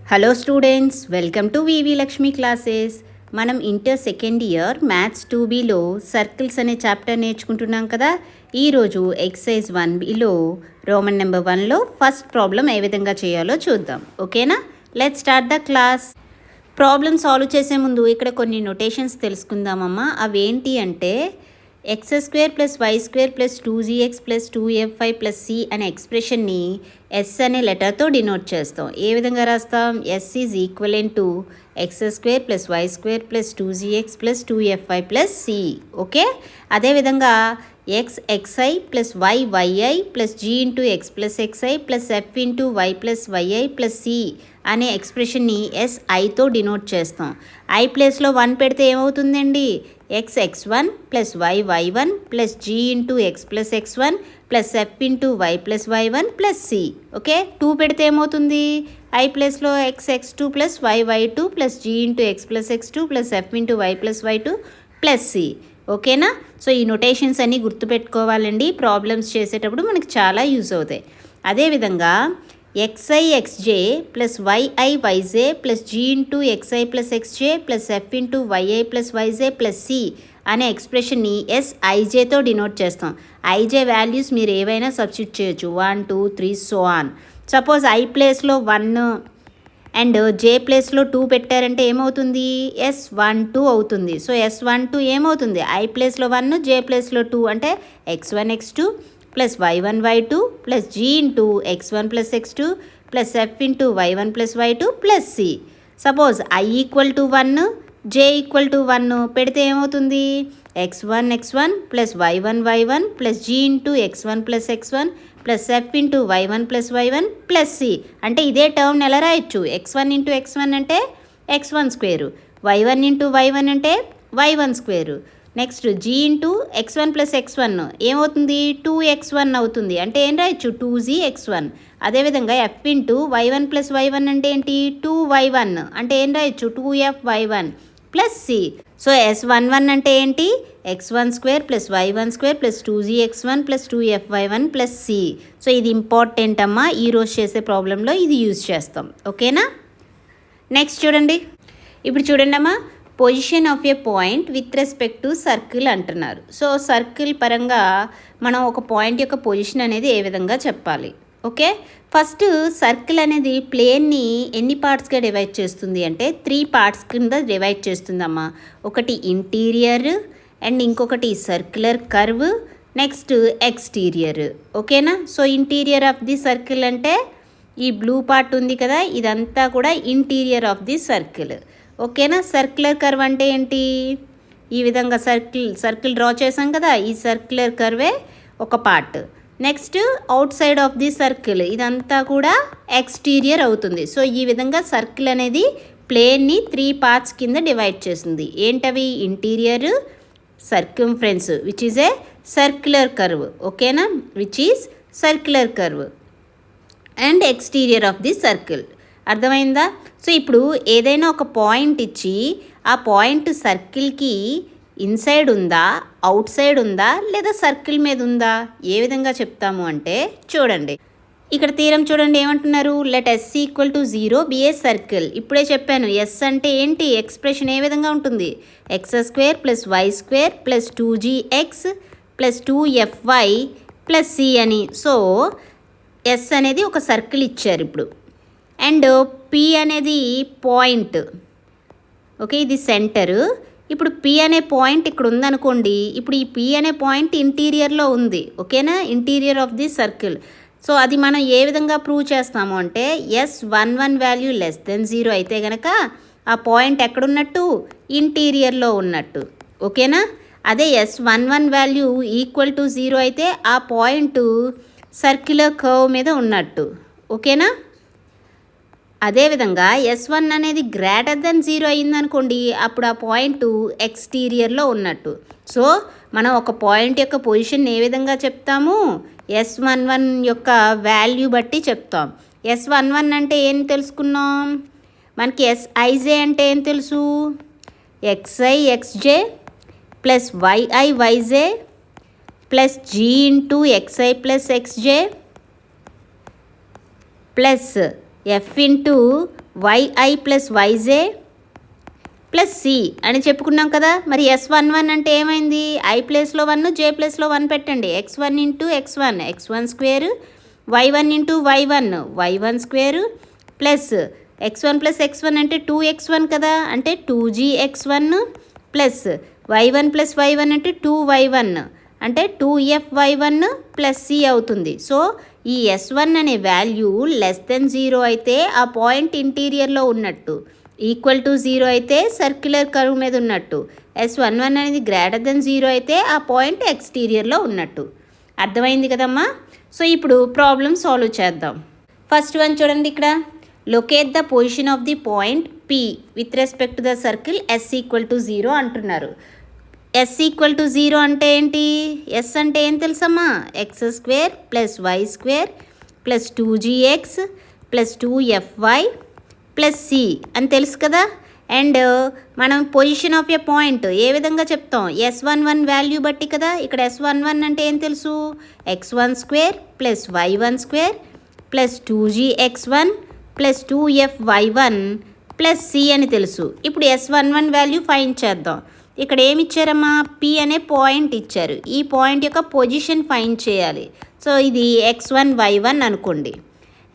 Hello students, welcome to V V Lakshmi classes. మనం inter second year maths 2Bలో circles అనే chapter నేర్చుకుంటున్నాం కదా. ఈరోజు ఎక్సర్సైజ్ 1Bలో రోమన్ నెంబర్ 1లో ఫస్ట్ ప్రాబ్లం ఏ విధంగా చేయాలో చూద్దాం. ఓకేనా? Let's start the class. Problem solve చేసే ముందు ఇక్కడ కొన్ని నొటేషన్స్ తెలుసుకుందామమ్మా. అవేంటి అంటే x² + y² + 2gx + 2fy + c అనే ఎక్స్ప్రెషన్ని s అనే లెటర్తో డినోట్ చేస్తాం. ఏ విధంగా రాస్తాం? s is equivalent to x² + y² + 2gx + 2fy + c. Okay, అదేవిధంగా x xi + y yi + g × x + xi + f × y + yi + c అనే ఎక్స్ప్రెషన్ని s iతో డినోట్ చేస్తాం. i ప్లేస్లో 1 పెడితే ఏమవుతుందండి? x x1 + y y1 + g × x + x1 + f × y + y1 + c. Okay, 2 పెడితే ఏమవుతుంది? i ప్లేస్లో x x2 + y y2 + g × x + x2 + f × y + y2 + c. ఓకేనా? So ఈ నొటేషన్స్ అన్నీ గుర్తుపెట్టుకోవాలండి. ప్రాబ్లమ్స్ చేసేటప్పుడు మనకి చాలా యూజ్ అవుతాయి. అదేవిధంగా xi xj + yi yj + g × xi + xj + f × yi + yj + c అనే ఎక్స్ప్రెషన్ని sijతో డినోట్ చేస్తాం. ij వాల్యూస్ మీరు ఏవైనా సబ్స్టిట్యూట్ చేయొచ్చు, 1 2 3 సో ఆన్. సపోజ్ i ప్లేస్లో 1 అండ్ j ప్లేస్లో 2 పెట్టారంటే ఏమవుతుంది? s12 అవుతుంది. సో s12 ఏమవుతుంది? i ప్లేస్లో 1 j ప్లేస్లో 2 అంటే x1 x2 + y1 y2 + g × x1 + x2 + f × y1 + y2 + c. Suppose i = 1 j = 1 పెడితే ఏమవుతుంది? x1 x1 + y1 y1 + g × x1 + x1 + f × y1 + y1 + c. అంటే ఇదే టర్మ్ ఎలా రాయొచ్చు? x1 × x1 అంటే x1², y1 × y1 అంటే y1². Next g × x1 + x1 ఏమవుతుంది? 2x1 అవుతుంది. అంటే ఏం రాయొచ్చు? 2gx1. అదేవిధంగా f × y1 + y1 అంటే ఏంటి? 2y1 అంటే ఏం రాయొచ్చు? 2fy1 + c. సో s11 అంటే ఏంటి? x1² + y1² + 2gx1 + 2fy1 + c. So ఇది ఇంపార్టెంట్ అమ్మా. ఈరోజు చేసే ప్రాబ్లంలో ఇది యూజ్ చేస్తాం. ఓకేనా? నెక్స్ట్ చూడండి. ఇప్పుడు చూడండి అమ్మా, position of A point with respect to circle అంటున్నారు. సో సర్కిల్ పరంగా మనం ఒక పాయింట్ యొక్క పొజిషన్ అనేది ఏ విధంగా చెప్పాలి? ఓకే, ఫస్ట్ సర్కిల్ అనేది ప్లేన్ని ఎన్ని పార్ట్స్గా డివైడ్ చేస్తుంది అంటే 3 పార్ట్స్ కింద డివైడ్ చేస్తుందమ్మా. ఒకటి ఇంటీరియర్ అండ్ ఇంకొకటి సర్క్యులర్ కర్వ్, నెక్స్ట్ ఎక్స్టీరియర్. ఓకేనా? So interior of the circle అంటే ఈ బ్లూ పార్ట్ ఉంది కదా, ఇదంతా కూడా ఇంటీరియర్ ఆఫ్ ది సర్కిల్. ఓకేనా? సర్క్యులర్ కర్వ్ అంటే ఏంటి? ఈ విధంగా సర్కిల్ డ్రా చేసాం కదా, ఈ సర్క్యులర్ కర్వే ఒక part. Next out side of the circle ఇదంతా కూడా ఎక్స్టీరియర్ అవుతుంది. సో ఈ విధంగా సర్కిల్ అనేది ప్లేన్ని 3 పార్ట్స్ కింద డివైడ్ చేస్తుంది. ఏంటవి? Interior, circumference which is a circular curve. ఓకేనా? Which is circular curve and exterior of the circle. అర్థమైందా? సో ఇప్పుడు ఏదైనా ఒక పాయింట్ ఇచ్చి ఆ పాయింట్ సర్కిల్కి ఇన్సైడ్ ఉందా, అవుట్ సైడ్ ఉందా, లేదా సర్కిల్ మీద ఉందా, ఏ విధంగా చెప్తాము అంటే చూడండి. ఇక్కడ తీరం చూడండి, ఏమంటున్నారు? Let s = 0 B a circle. ఇప్పుడే చెప్పాను s అంటే ఏంటి? ఎక్స్ప్రెషన్ ఏ విధంగా ఉంటుంది? x² + y² + 2gx + 2fy + c అని. సో s అనేది ఒక సర్కిల్ ఇచ్చారు ఇప్పుడు, అండ్ p అనేది పాయింట్. ఓకే, ఇది సెంటరు. ఇప్పుడు p అనే పాయింట్ ఇక్కడ ఉందనుకోండి. ఇప్పుడు ఈ p అనే పాయింట్ ఇంటీరియర్లో ఉంది. ఓకేనా? Interior of the circle. So అది మనం ఏ విధంగా ప్రూవ్ చేస్తాము అంటే s11 వాల్యూ <0 అయితే కనుక ఆ పాయింట్ ఎక్కడున్నట్టు? ఇంటీరియర్లో ఉన్నట్టు. ఓకేనా? అదే s11 వాల్యూ = 0 అయితే ఆ పాయింట్ సర్క్యులర్ కర్వ్ మీద ఉన్నట్టు. ఓకేనా? అదేవిధంగా s1 అనేది <0 అయిందనుకోండి, అప్పుడు ఆ పాయింట్ ఎక్స్టీరియర్లో ఉన్నట్టు. సో మనం ఒక పాయింట్ యొక్క పొజిషన్ ఏ విధంగా చెప్తాము? s11 యొక్క వాల్యూ బట్టి చెప్తాం. s11 అంటే ఏం తెలుసుకున్నాం? మనకి sij అంటే ఏం తెలుసు? xi xj + yi yj + g × xi + xj + f yi plus yj plus c అని చెప్పుకున్నాం కదా. మరి S11 అంటే ఏమైంది? I ప్లేస్లో 1 j ప్లేస్లో 1 పెట్టండి. x1 into x1 x1 square, y1 into y1 y1 square plus x1 plus x1 అంటే 2x1 కదా, అంటే 2gx1 plus y1 plus y1 అంటే 2y1 అంటే 2fy1 ప్లస్ సి అవుతుంది. సో ఈ S1 అనే వాల్యూ లెస్ దెన్ 0 అయితే ఆ పాయింట్ ఇంటీరియర్లో ఉన్నట్టు, ఈక్వల్ టు 0 అయితే సర్క్యులర్ కర్వ్ మీద ఉన్నట్టు, S11 అనేది గ్రేటర్ దెన్ 0 అయితే ఆ పాయింట్ ఎక్స్టీరియర్లో ఉన్నట్టు. అర్థమైంది కదమ్మా. సో ఇప్పుడు ప్రాబ్లం సాల్వ్ చేద్దాం. ఫస్ట్ వన్ చూడండి, ఇక్కడ locate the position of the point P with respect to the circle S equal to 0 అంటున్నారు. S ఈక్వల్ టు 0 అంటే ఏంటి? S అంటే ఏం తెలుసమ్మా? x square plus y square plus 2gx plus 2fy plus c అని తెలుసు కదా. అండ్ మనం పొజిషన్ ఆఫ్ ఎ పాయింట్ ఏ విధంగా చెప్తాం? S11 వాల్యూ బట్టి కదా. ఇక్కడ S11 అంటే ఏం తెలుసు? x1 square plus y1 square plus 2gx1 plus 2fy1 plus c అని తెలుసు. ఇప్పుడు S11 వాల్యూ ఫైండ్ చేద్దాం. ఇక్కడ ఏమి ఇచ్చారమ్మా? P అనే పాయింట్ ఇచ్చారు. ఈ పాయింట్ యొక్క పొజిషన్ ఫైండ్ చేయాలి. సో ఇది x1 y1 అనుకోండి.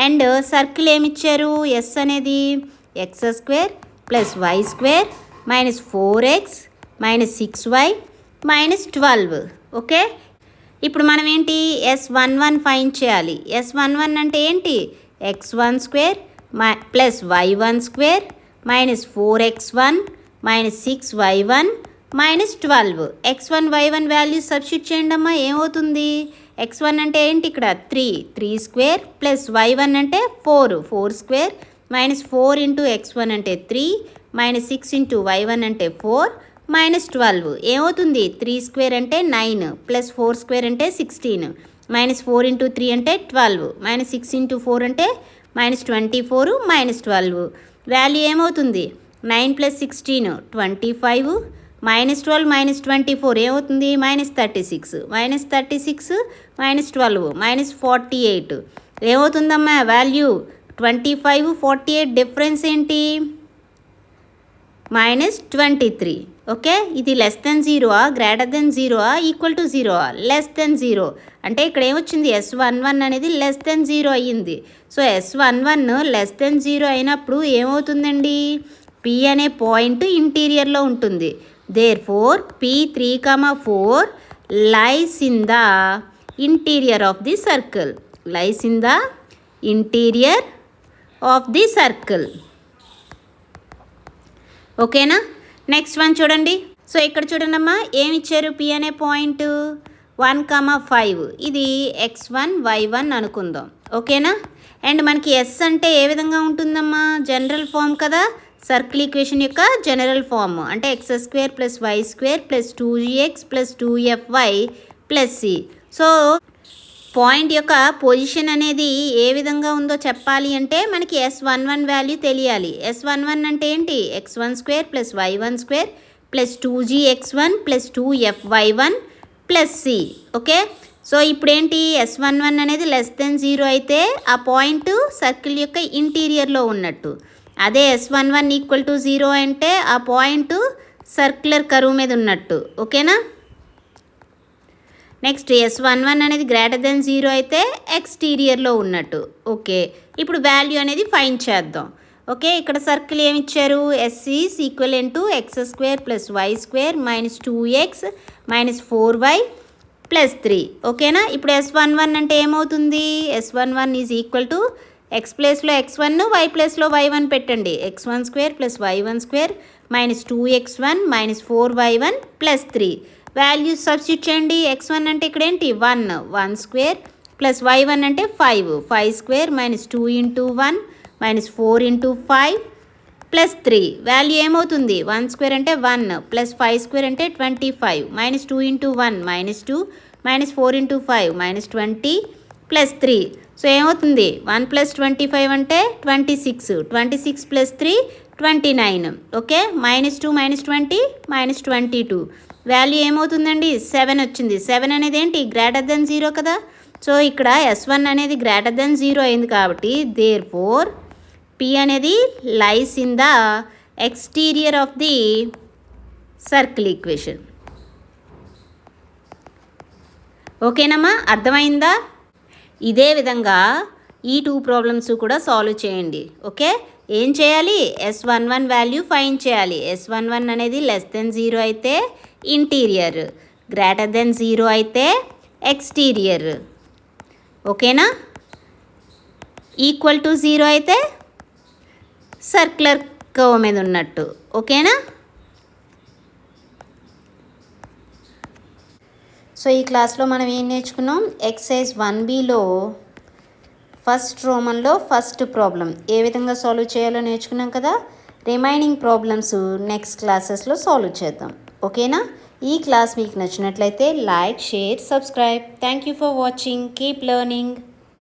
అండ్ సర్కిల్ ఏమి ఇచ్చారు? S అనేది x square plus y square minus 4x minus 6y minus 12. Okay, ఇప్పుడు మనం ఏంటి? S11 ఫైండ్ చేయాలి. S11 అంటే ఏంటి? x1 square plus y1 square minus 4x1 minus 6y1 minus 12. x1 y1 value substitute చేయండి అమ్మా. ఏమవుతుంది? x1 అంటే ఏంటి? ఇక్కడ 3 స్క్వేర్ ప్లస్ y1 అంటే 4 స్క్వేర్ మైనస్ 4 ఇంటూ x1 అంటే 3 మైనస్ 6 ఇంటూ y1 అంటే 4 మైనస్ 12. ఏమవుతుంది? 3 స్క్వేర్ అంటే 9 ప్లస్ 4 స్క్వేర్ అంటే 16 మైనస్ 4 ఇంటూ 3 అంటే 12 మైనస్ 6 ఇంటూ 4 అంటే మైనస్ 24 మైనస్ 12. వాల్యూ ఏమవుతుంది? 9 ప్లస్ 16 25 మైనస్ 12 మైనస్ 24 ఏమవుతుంది? మైనస్ 36 మైనస్ 36 మైనస్ 12 మైనస్ 48 ఏమవుతుందమ్మా? వాల్యూ 25 48 డిఫరెన్స్ ఏంటి? మైనస్ 23. ఓకే, ఇది less than 0 greater than 0 equal to 0 less than 0 అంటే ఇక్కడ ఏమొచ్చింది? S11 అనేది లెస్ దెన్ 0 అయ్యింది. సో S11 లెస్ దెన్ 0 అయినప్పుడు ఏమవుతుందండి? P అనే పాయింట్ ఇంటీరియర్లో ఉంటుంది. Therefore P3, 4 lies in the interior of the circle. Lies in the interior of the circle. ఓకేనా. నెక్స్ట్ వన్ చూడండి. సో ఇక్కడ చూడండి అమ్మా, ఏమి ఇచ్చారు? P అనే పాయింట్ 1, 5 ఇది x1 y1 అనుకుందాం. ఓకేనా. అండ్ మనకి S అంటే ఏ విధంగా ఉంటుందమ్మా? జనరల్ ఫామ్ కదా, సర్కిల్ ఈక్వేషన్ యొక్క జనరల్ ఫామ్. అంటే x square plus y square plus 2gx plus 2fy plus c. So point యొక్క పొజిషన్ అనేది ఏ విధంగా ఉందో చెప్పాలి అంటే మనకి S11 వాల్యూ తెలియాలి. S11 అంటే ఏంటి? x1 square plus y1 square plus 2gx1 plus 2fy1 plus c. Okay, so ఇప్పుడు ఏంటి? S11 అనేది లెస్ దెన్ 0 అయితే ఆ పాయింట్ సర్కిల్ యొక్క ఇంటీరియర్లో ఉన్నట్టు. అదే S11 ఈక్వల్ టు 0 అంటే ఆ పాయింట్ సర్క్యులర్ కర్వ్ మీద ఉన్నట్టు. ఓకేనా. నెక్స్ట్ S11 అనేది గ్రేటర్ దెన్ 0 అయితే ఎక్స్టీరియర్లో ఉన్నట్టు. ఓకే, ఇప్పుడు వాల్యూ అనేది ఫైండ్ చేద్దాం. ఓకే, ఇక్కడ సర్కిల్ ఏమి ఇచ్చారు? S is equivalent to x square plus y square minus 2x minus 4y plus 3. ఓకేనా. ఇప్పుడు S11 అంటే ఏమవుతుంది? S11 is equal to x ప్లేస్లో x1 y ప్లేస్లో y1 పెట్టండి. x1 square plus y1 square minus 2x1 minus 4y1 plus 3. Values substitute చేయండి. x1 అంటే ఇక్కడ ఏంటి? 1 స్క్వేర్ ప్లస్ y1 అంటే 5 square minus 2 into 1 minus 4 into 5 plus 3. Value ఏమవుతుంది? 1 square అంటే 1 ప్లస్ 5 స్క్వేర్ అంటే 25 minus 2 into 1 minus 2 minus 4 into 5 minus 20 plus 3. So ఏమవుతుంది? 1 plus 25 అంటే 26 plus 3 29. Okay, minus 2 minus 20 minus 22. Value ఏమవుతుందండి? 7 వచ్చింది. 7 అనేది ఏంటి? గ్రేటర్ దెన్ 0 కదా. సో ఇక్కడ S1 అనేది గ్రేటర్ దెన్ 0 అయింది కాబట్టి దేర్ఫోర్ పి అనేది lies in the exterior of the circle equation. ఓకేనమ్మా, అర్థమైందా? ఇదే విధంగా ఈ 2 ప్రాబ్లమ్స్ కూడా సాల్వ్ చేయండి. ఓకే, ఏం చేయాలి? S11 వాల్యూ ఫైండ్ చేయాలి. S11 అనేది <0 అయితే ఇంటీరియర్, <0 అయితే ఎక్స్టీరియర్. ఓకేనా? =0 అయితే సర్క్యులర్ కర్వ్ మీద ఉన్నట్టు. ఓకేనా? సో ఈ క్లాస్లో మనం ఏం నేర్చుకున్నాం? ఎక్సర్సైజ్ 1Bలో ఫస్ట్ రోమన్లో ఫస్ట్ ప్రాబ్లం ఏ విధంగా సాల్వ్ చేయాలో నేర్చుకున్నాం కదా. రిమైనింగ్ ప్రాబ్లమ్స్ నెక్స్ట్ క్లాసెస్లో సాల్వ్ చేద్దాం. ఓకేనా? ఈ క్లాస్ మీకు నచ్చినట్లయితే like, share, subscribe. Thank you for watching. Keep learning.